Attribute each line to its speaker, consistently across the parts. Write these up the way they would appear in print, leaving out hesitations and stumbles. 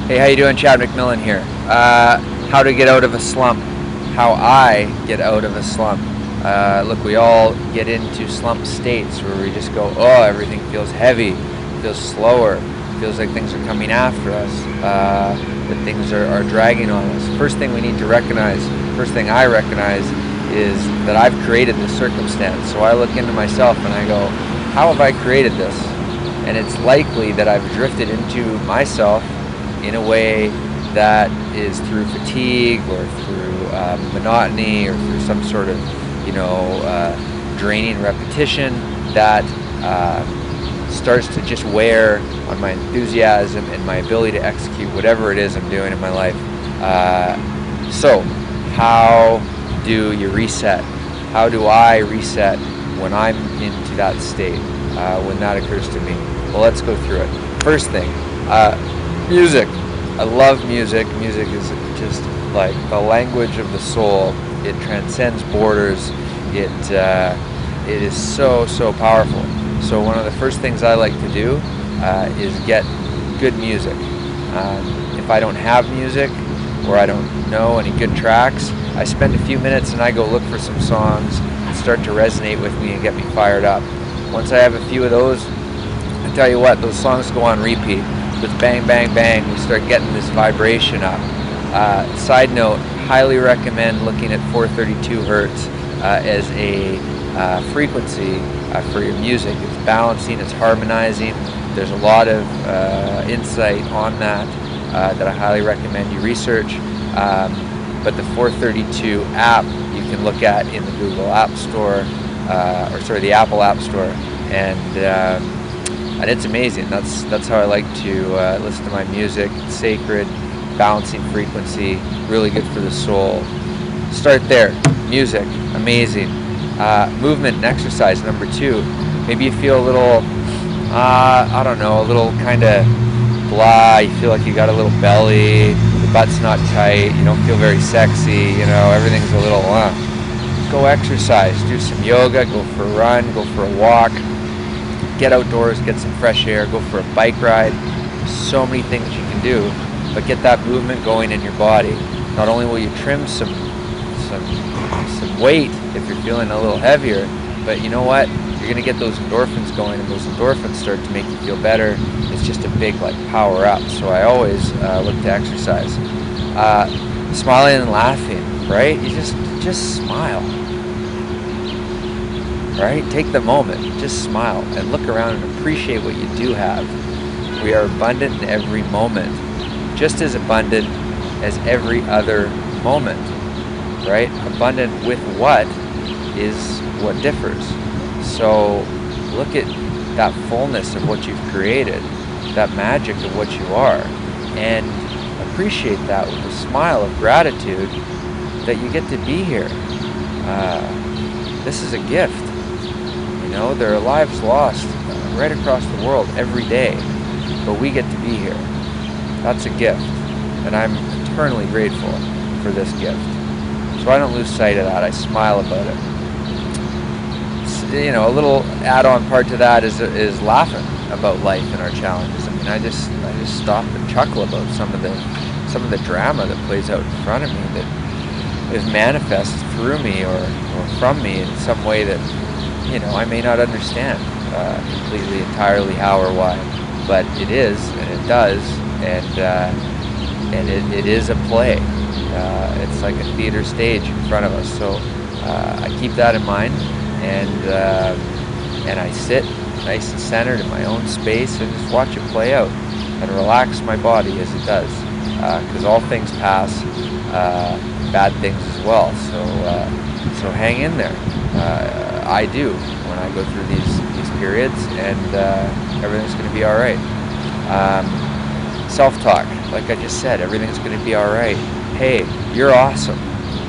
Speaker 1: Hey, how you doing? Chad McMillan here. How to get out of a slump. How I get out of a slump. Look, we all get into slump states where we just go, oh, everything feels heavy, feels slower, feels like things are coming after us, that things are dragging on us. First thing we need to recognize, first thing I recognize, is that I've created this circumstance. So I look into myself and I go, how have I created this? And it's likely that I've drifted into myself in a way that is through fatigue or through monotony or through some sort of, draining repetition that starts to just wear on my enthusiasm and my ability to execute whatever it is I'm doing in my life. So how do you reset? How do I reset when I'm into that state, when that occurs to me? Well, let's go through it. First thing, music. I love music. Music is just like the language of the soul. It transcends borders. It is so powerful. So one of the first things I like to do is get good music. If I don't have music or I don't know any good tracks, I spend a few minutes and I go look for some songs that start to resonate with me and get me fired up. Once I have a few of those, I tell you what, those songs go on repeat. With bang, bang, bang, we start getting this vibration up. Side note, highly recommend looking at 432 hertz as a frequency for your music. It's balancing, it's harmonizing. There's a lot of insight on that that I highly recommend you research. But the 432 app you can look at in the Google App Store, the Apple App Store, and it's amazing. That's how I like to listen to my music. It's sacred, balancing frequency, really good for the soul. Start there. Music, amazing. Movement and exercise, number 2. Maybe you feel a little, a little kind of blah. You feel like you got a little belly, the butt's not tight, you don't feel very sexy, everything's a little, Go exercise, do some yoga, go for a run, go for a walk. Get outdoors, get some fresh air, go for a bike ride. So many things you can do, but get that movement going in your body. Not only will you trim some weight if you're feeling a little heavier, but you know what? You're gonna get those endorphins going, and those endorphins start to make you feel better. It's just a big power up. So I always look to exercise. Smiling and laughing, right? You just smile. Right? Take the moment, just smile and look around and appreciate what you do have. We are abundant in every moment, just as abundant as every other moment, right? Abundant with what is what differs. So look at that fullness of what you've created, that magic of what you are, and appreciate that with a smile of gratitude that you get to be here. This is a gift. There are lives lost right across the world every day, but we get to be here. That's a gift, and I'm eternally grateful for this gift. So I don't lose sight of that. I smile about it. A little add-on part to that is laughing about life and our challenges. I just stop and chuckle about some of the drama that plays out in front of me that is manifest through me or from me in some way that I may not understand completely, entirely how or why, but it is, and it does, and it is a play. It's like a theater stage in front of us. So I keep that in mind, and I sit nice and centered in my own space and just watch it play out and relax my body as it does, because all things pass, bad things as well. So hang in there. I do when I go through these periods, and everything's going to be all right. Self-talk, like I just said, everything's going to be all right. Hey, you're awesome.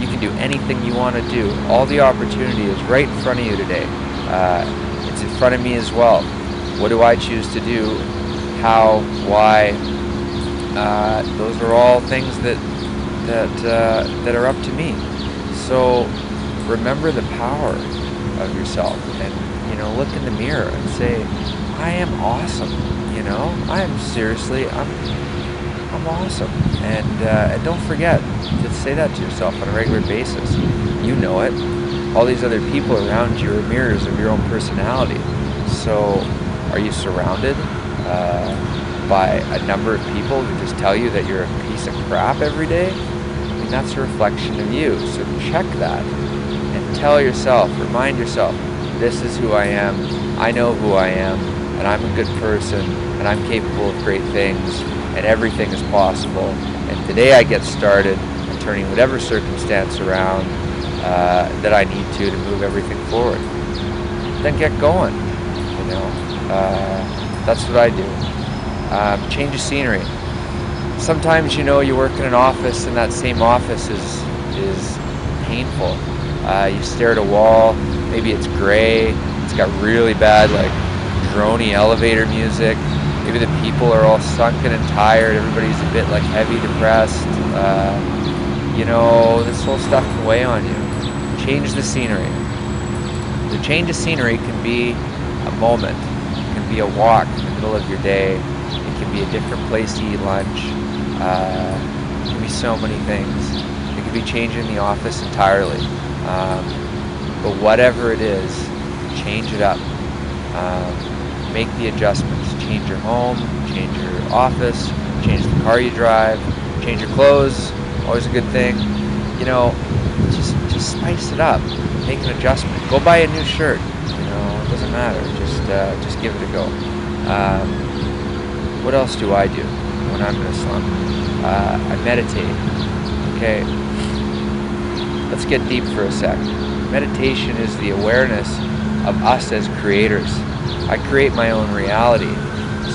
Speaker 1: You can do anything you want to do. All the opportunity is right in front of you today. It's in front of me as well. What do I choose to do? How? Why? Those are all things that are up to me. So remember the power of yourself, and look in the mirror and say, I am awesome. I'm awesome. And don't forget to say that to yourself on a regular basis. You know it. All these other people around you are mirrors of your own personality. So are you surrounded by a number of people who just tell you that you're a piece of crap every day? I mean, that's a reflection of you. So check that and tell yourself, remind yourself, this is who I am. I know who I am, and I'm a good person, and I'm capable of great things, and everything is possible. And today I get started on turning whatever circumstance around that I need to move everything forward. Then get going. You know, that's what I do. Change of scenery. Sometimes, you know, you work in an office, and that same office is painful. You stare at a wall. Maybe it's gray. It's got really bad, like, drony elevator music. Maybe the people are all sunken and tired. Everybody's a bit, like, heavy, depressed. You know, this whole stuff can weigh on you. Change the scenery. The change of scenery can be a moment. It can be a walk in the middle of your day. It can be a different place to eat lunch. It can be so many things. It could be changing the office entirely. But whatever it is, change it up. Make the adjustments. Change your home, change your office, change the car you drive, change your clothes. Always a good thing. You know, just spice it up. Make an adjustment. Go buy a new shirt. You know, it doesn't matter. Just give it a go. What else do I do when I'm in a slump? I meditate. Okay. Let's get deep for a sec. Meditation is the awareness of us as creators. I create my own reality.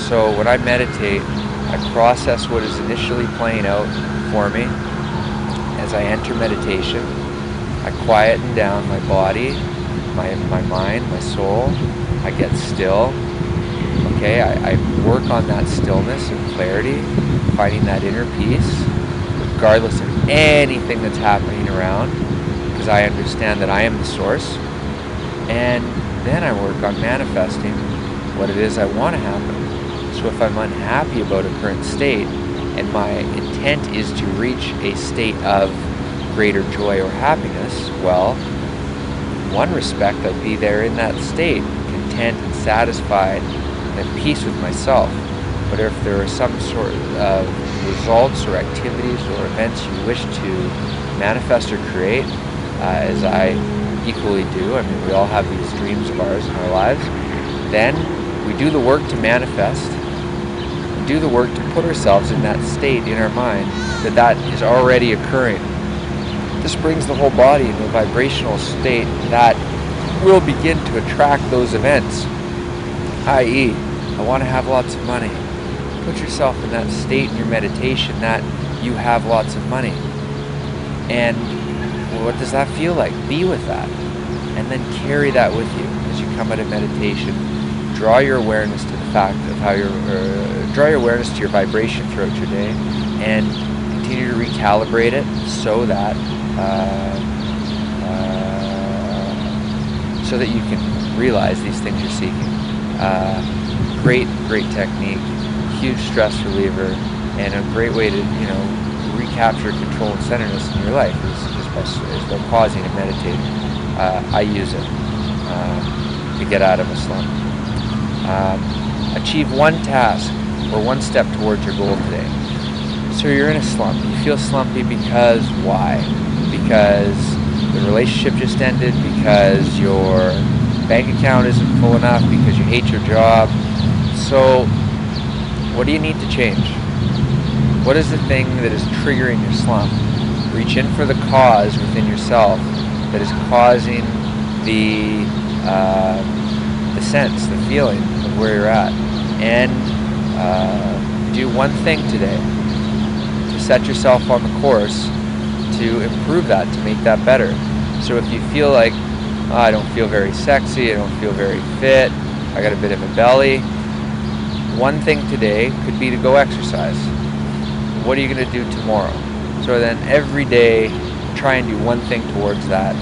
Speaker 1: So when I meditate, I process what is initially playing out for me. As I enter meditation, I quieten down my body, my mind, my soul. I get still. Okay, I work on that stillness and clarity, finding that inner peace, regardless of anything that's happening around, because I understand that I am the source. And then I work on manifesting what it is I want to happen. So if I'm unhappy about a current state, and my intent is to reach a state of greater joy or happiness, well, in one respect, I'd be there in that state, content and satisfied and at peace with myself. But if there are some sort of results or activities or events you wish to manifest or create, as I equally do, I mean, we all have these dreams of ours in our lives, then we do the work to manifest, do the work to put ourselves in that state in our mind that is already occurring. This brings the whole body into a vibrational state that will begin to attract those events. I.e., I want to have lots of money. Put yourself in that state in your meditation that you have lots of money. And what does that feel like? Be with that. And then carry that with you as you come out of meditation. Draw your awareness to the fact of how draw your awareness to your vibration throughout your day, and continue to recalibrate it so that you can realize these things you're seeking. Great technique, huge stress reliever, and a great way to recapture control and centeredness in your life is by pausing and meditating. I use it to get out of a slump. Achieve one task or one step towards your goal today. So you're in a slump. You feel slumpy because why? Because the relationship just ended, because your bank account isn't full enough, because you hate your job. So what do you need to change? What is the thing that is triggering your slump? Reach in for the cause within yourself that is causing the sense, the feeling of where you're at. And do one thing today to set yourself on the course to improve that, to make that better. So if you feel like, oh, I don't feel very sexy, I don't feel very fit, I got a bit of a belly, one thing today could be to go exercise. What are you going to do tomorrow? So then every day, try and do one thing towards that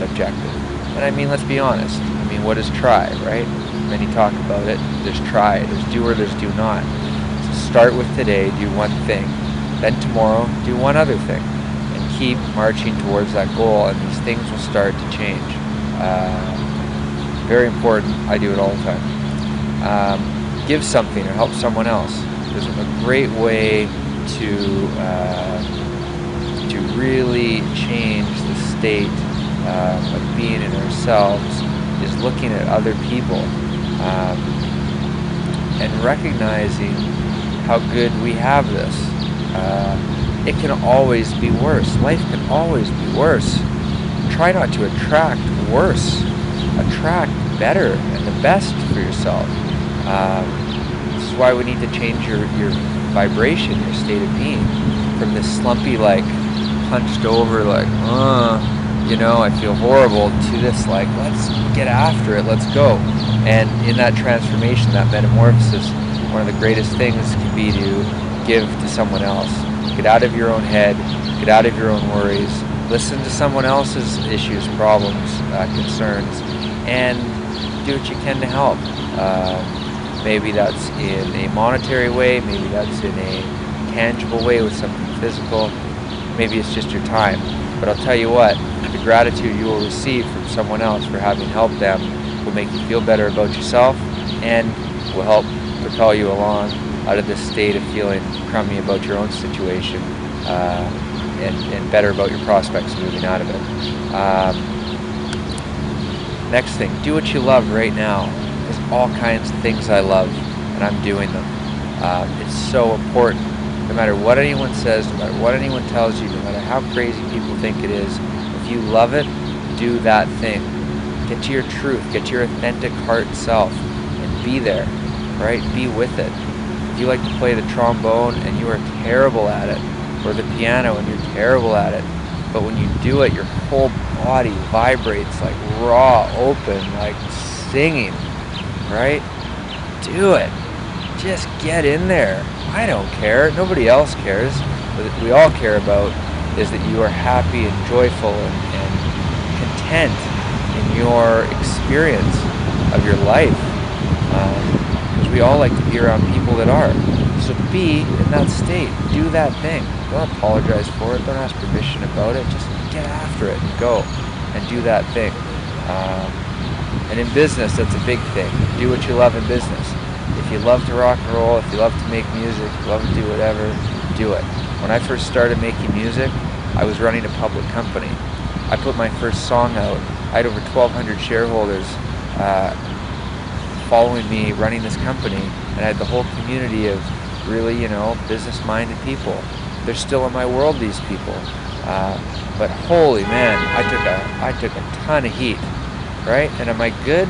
Speaker 1: objective. And I mean, let's be honest. I mean, what is try, right? Many talk about it. There's try, there's do, or there's do not. start with today, do one thing, then tomorrow do one other thing, and keep marching towards that goal, and these things will start to change. Very important. I do it all the time. Give something or help someone else. There's a great way to really change the state of being in ourselves is looking at other people and recognizing how good we have this. It can always be worse. Life can always be worse. Try not to attract worse. Attract better and the best for yourself. This is why we need to change your vibration, your state of being, from this slumpy, like, hunched over, like, you know, I feel horrible, to this, like, let's get after it, let's go. And in that transformation, that metamorphosis, one of the greatest things can be to give to someone else. Get out of your own head, get out of your own worries, listen to someone else's issues, problems, concerns, and do what you can to help. Maybe that's in a monetary way, maybe that's in a tangible way with something physical, maybe it's just your time. But I'll tell you what, the gratitude you will receive from someone else for having helped them will make you feel better about yourself and will help propel you along out of this state of feeling crummy about your own situation, and better about your prospects moving out of it. Next thing, do what you love right now. There's all kinds of things I love, and I'm doing them. It's so important. No matter what anyone says, no matter what anyone tells you, no matter how crazy people think it is, if you love it, do that thing. Get to your truth, get to your authentic heart self, and be there, right? Be with it. If you like to play the trombone and you are terrible at it, or the piano and you're terrible at it, but when you do it, your whole body vibrates like raw, open, like singing, right? Do it. Just get in there. I don't care. Nobody else cares. What we all care about is that you are happy and joyful and content in your experience of your life. Because we all like to be around people that are. So be in that state. Do that thing. Don't apologize for it. Don't ask permission about it. Just get after it and go and do that thing. And in business, that's a big thing. Do what you love in business. If you love to rock and roll, if you love to make music, if you love to do whatever, do it. When I first started making music, I was running a public company. I put my first song out. I had over 1,200 shareholders following me, running this company, and I had the whole community of really, business-minded people. They're still in my world, these people. But holy man, I took a ton of heat, right? And am I good?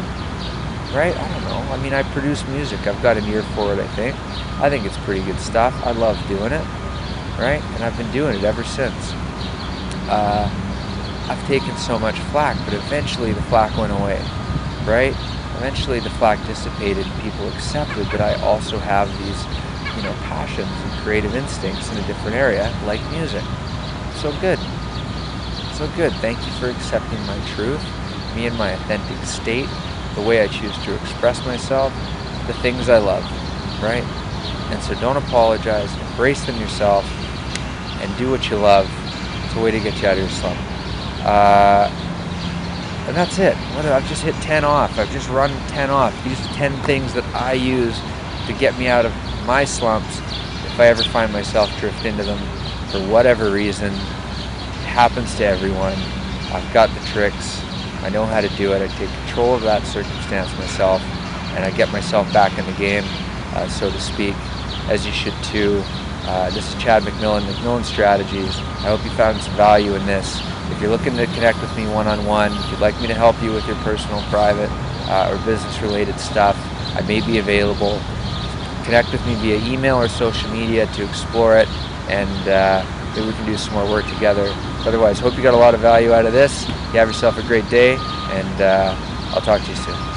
Speaker 1: Right? I don't know. I mean, I produce music. I've got an ear for it, I think. I think it's pretty good stuff. I love doing it, right? And I've been doing it ever since. I've taken so much flack, but eventually the flack went away, right? Eventually the flack dissipated and people accepted that I also have these, passions and creative instincts in a different area, like music. So good. So good. Thank you for accepting my truth, me and my authentic state, the way I choose to express myself, the things I love, right? And so don't apologize, embrace them yourself, and do what you love. It's a way to get you out of your slump. And that's it. I've just hit 10 off. I've just run 10 off. These are 10 things that I use to get me out of my slumps if I ever find myself drift into them for whatever reason. It happens to everyone. I've got the tricks. I know how to do it. I take control of that circumstance myself, and I get myself back in the game, so to speak, as you should too. This is Chad McMillan, McMillan Strategies. I hope you found some value in this. If you're looking to connect with me one-on-one, if you'd like me to help you with your personal, private, or business-related stuff, I may be available. Connect with me via email or social media to explore it, and maybe we can do some more work together. Otherwise, hope you got a lot of value out of this. You have yourself a great day, and I'll talk to you soon.